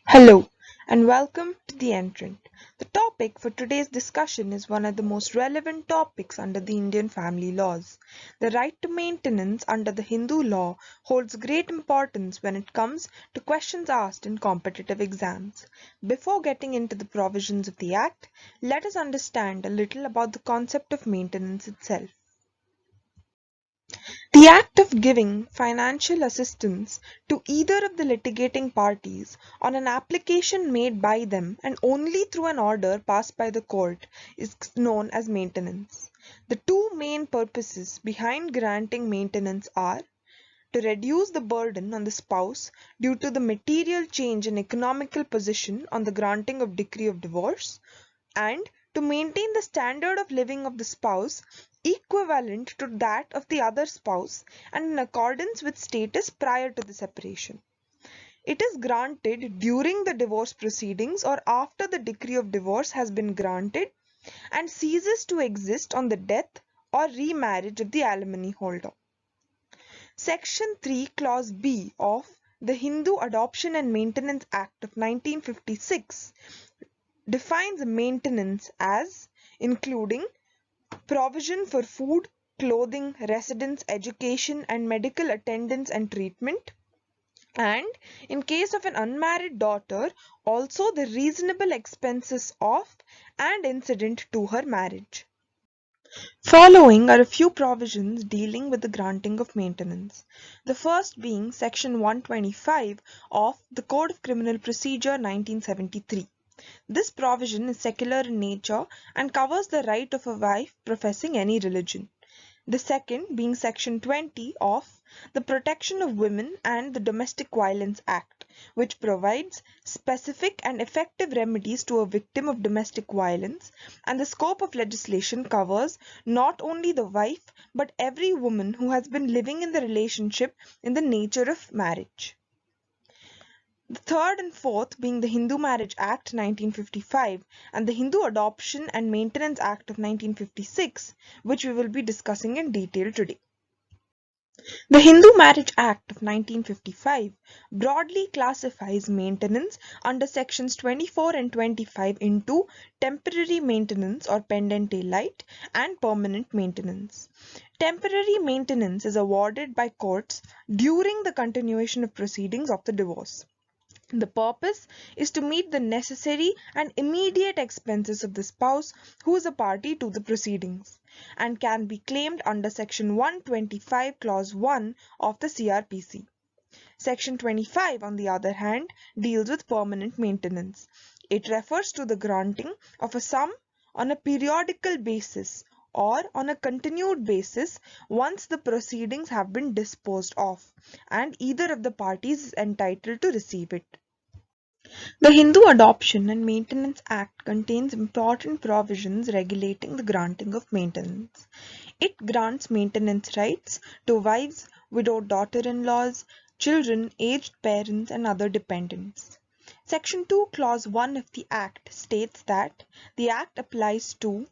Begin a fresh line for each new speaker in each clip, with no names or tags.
Hello and welcome to The Entrant. The topic for today's discussion is one of the most relevant topics under the Indian family laws. The right to maintenance under the Hindu law holds great importance when it comes to questions asked in competitive exams. Before getting into the provisions of the Act, let us understand a little about the concept of maintenance itself. The act of giving financial assistance to either of the litigating parties on an application made by them and only through an order passed by the court is known as maintenance. The two main purposes behind granting maintenance are to reduce the burden on the spouse due to the material change in economical position on the granting of decree of divorce, and to maintain the standard of living of the spouse equivalent to that of the other spouse and in accordance with status prior to the separation. It is granted during the divorce proceedings or after the decree of divorce has been granted and ceases to exist on the death or remarriage of the alimony holder. Section 3 Clause B of the Hindu Adoption and Maintenance Act of 1956 defines maintenance as including provision for food, clothing, residence, education, and medical attendance and treatment, and in case of an unmarried daughter, also the reasonable expenses of and incident to her marriage. Following are a few provisions dealing with the granting of maintenance. The first being Section 125 of the Code of Criminal Procedure 1973. This provision is secular in nature and covers the right of a wife professing any religion. The second being Section 20 of the Protection of Women and the Domestic Violence Act, which provides specific and effective remedies to a victim of domestic violence, and the scope of legislation covers not only the wife but every woman who has been living in the relationship in the nature of marriage. The third and fourth being the Hindu Marriage Act 1955 and the Hindu Adoption and Maintenance Act of 1956, which we will be discussing in detail today. The Hindu Marriage Act of 1955 broadly classifies maintenance under sections 24 and 25 into temporary maintenance or pendente lite and permanent maintenance. Temporary maintenance is awarded by courts during the continuation of proceedings of the divorce. The purpose is to meet the necessary and immediate expenses of the spouse who is a party to the proceedings and can be claimed under Section 125 Clause 1 of the CRPC. Section 25, on the other hand, deals with permanent maintenance. It refers to the granting of a sum on a periodical basis or on a continued basis once the proceedings have been disposed of, and either of the parties is entitled to receive it. The Hindu Adoption and Maintenance Act contains important provisions regulating the granting of maintenance. It grants maintenance rights to wives, widowed daughter-in-laws, children, aged parents, and other dependents. Section 2, Clause 1 of the Act states that the Act applies to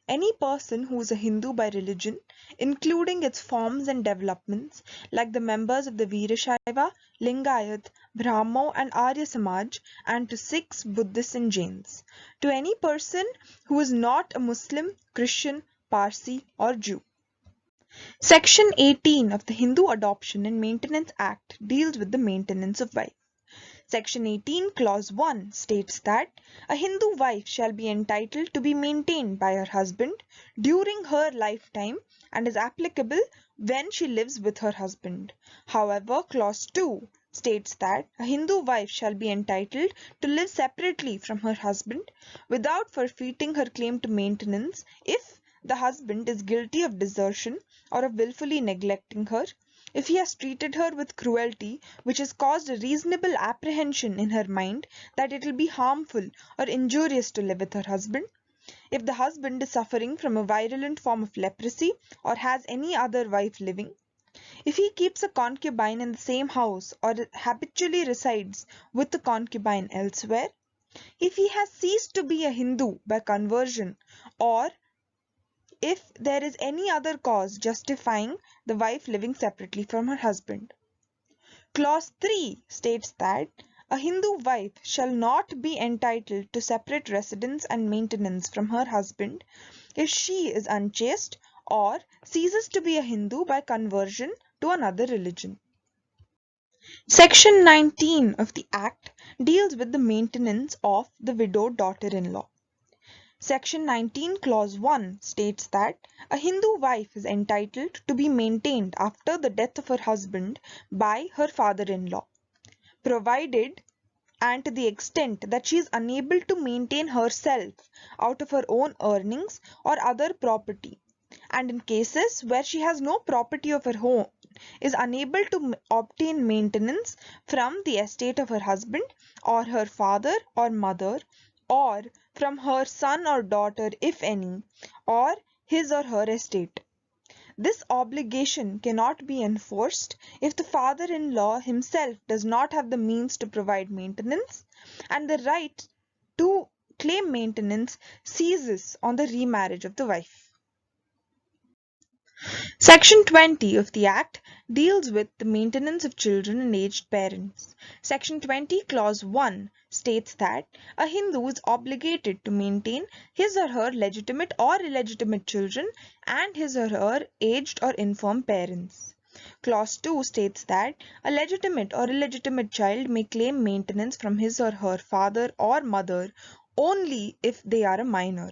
any person who is a Hindu by religion, including its forms and developments, like the members of the Veerashaiva, Lingayat, Brahmo, and Arya Samaj, and to Sikhs, Buddhists, and Jains. To any person who is not a Muslim, Christian, Parsi, or Jew. Section 18 of the Hindu Adoption and Maintenance Act deals with the maintenance of wife. Section 18 Clause 1 states that a Hindu wife shall be entitled to be maintained by her husband during her lifetime and is applicable when she lives with her husband. However, Clause 2 states that a Hindu wife shall be entitled to live separately from her husband without forfeiting her claim to maintenance if the husband is guilty of desertion or of willfully neglecting her, if he has treated her with cruelty which has caused a reasonable apprehension in her mind that it will be harmful or injurious to live with her husband, if the husband is suffering from a virulent form of leprosy or has any other wife living, if he keeps a concubine in the same house or habitually resides with the concubine elsewhere, if he has ceased to be a Hindu by conversion, or if there is any other cause justifying the wife living separately from her husband. Clause 3 states that a Hindu wife shall not be entitled to separate residence and maintenance from her husband if she is unchaste or ceases to be a Hindu by conversion to another religion. Section 19 of the Act deals with the maintenance of the widowed daughter-in-law. Section 19 Clause 1 states that a Hindu wife is entitled to be maintained after the death of her husband by her father-in-law, provided and to the extent that she is unable to maintain herself out of her own earnings or other property, and in cases where she has no property of her own, is unable to obtain maintenance from the estate of her husband or her father or mother, or from her son or daughter if any, or his or her estate. This obligation cannot be enforced if the father-in-law himself does not have the means to provide maintenance, and the right to claim maintenance ceases on the remarriage of the wife. Section 20 of the Act deals with the maintenance of children and aged parents. Section 20 Clause 1 states that a Hindu is obligated to maintain his or her legitimate or illegitimate children and his or her aged or infirm parents. Clause 2 states that a legitimate or illegitimate child may claim maintenance from his or her father or mother only if they are a minor.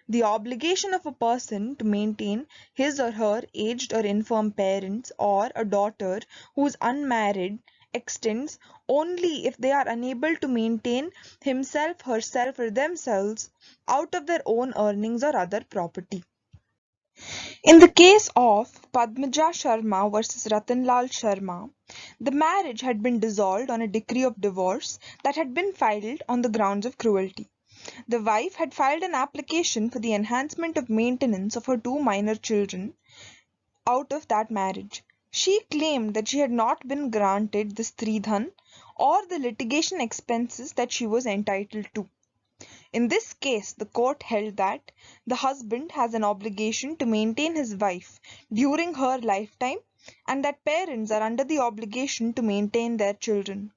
The obligation of a person to maintain his or her aged or infirm parents or a daughter who is unmarried extends only if they are unable to maintain himself, herself, or themselves out of their own earnings or other property. In the case of Padmaja Sharma versus Ratanlal Sharma, the marriage had been dissolved on a decree of divorce that had been filed on the grounds of cruelty. The wife had filed an application for the enhancement of maintenance of her two minor children out of that marriage. She claimed that she had not been granted the Stridhan or the litigation expenses that she was entitled to. In this case, the court held that the husband has an obligation to maintain his wife during her lifetime and that parents are under the obligation to maintain their children.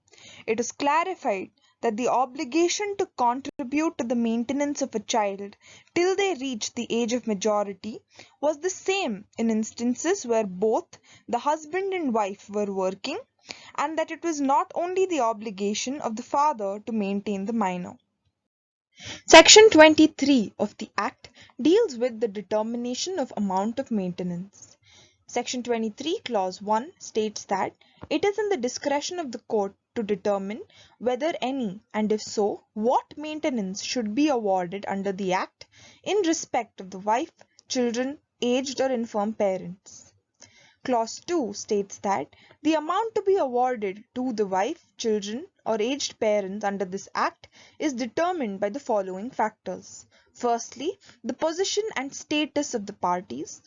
It is clarified that the obligation to contribute to the maintenance of a child till they reach the age of majority was the same in instances where both the husband and wife were working, and that it was not only the obligation of the father to maintain the minor. Section 23 of the Act deals with the determination of amount of maintenance. Section 23 Clause 1 states that it is in the discretion of the court to determine whether any, and if so, what maintenance should be awarded under the Act in respect of the wife, children, aged or infirm parents. Clause 2 states that the amount to be awarded to the wife, children or aged parents under this Act is determined by the following factors. Firstly, the position and status of the parties,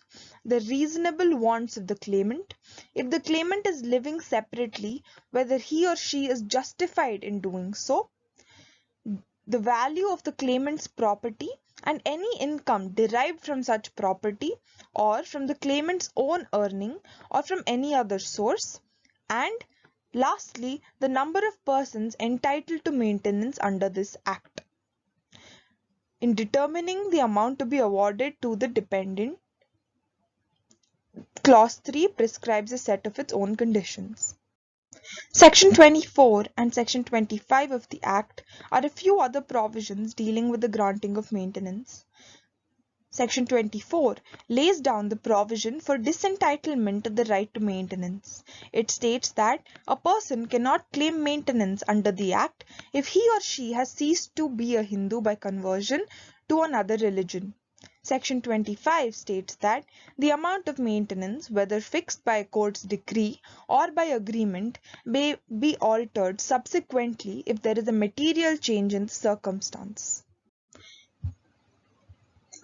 the reasonable wants of the claimant, if the claimant is living separately, whether he or she is justified in doing so, the value of the claimant's property and any income derived from such property or from the claimant's own earning or from any other source, and lastly, the number of persons entitled to maintenance under this Act. In determining the amount to be awarded to the dependent, Clause 3 prescribes a set of its own conditions. Section 24 and Section 25 of the Act are a few other provisions dealing with the granting of maintenance. Section 24 lays down the provision for disentitlement of the right to maintenance. It states that a person cannot claim maintenance under the Act if he or she has ceased to be a Hindu by conversion to another religion. Section 25 states that the amount of maintenance, whether fixed by a court's decree or by agreement, may be altered subsequently if there is a material change in the circumstance.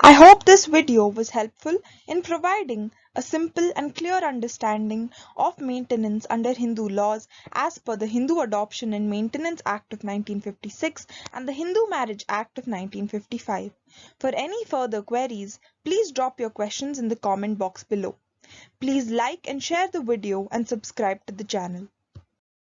I hope this video was helpful in providing a simple and clear understanding of maintenance under Hindu laws as per the Hindu Adoption and Maintenance Act of 1956 and the Hindu Marriage Act of 1955. For any further queries, please drop your questions in the comment box below. Please like and share the video and subscribe to the channel.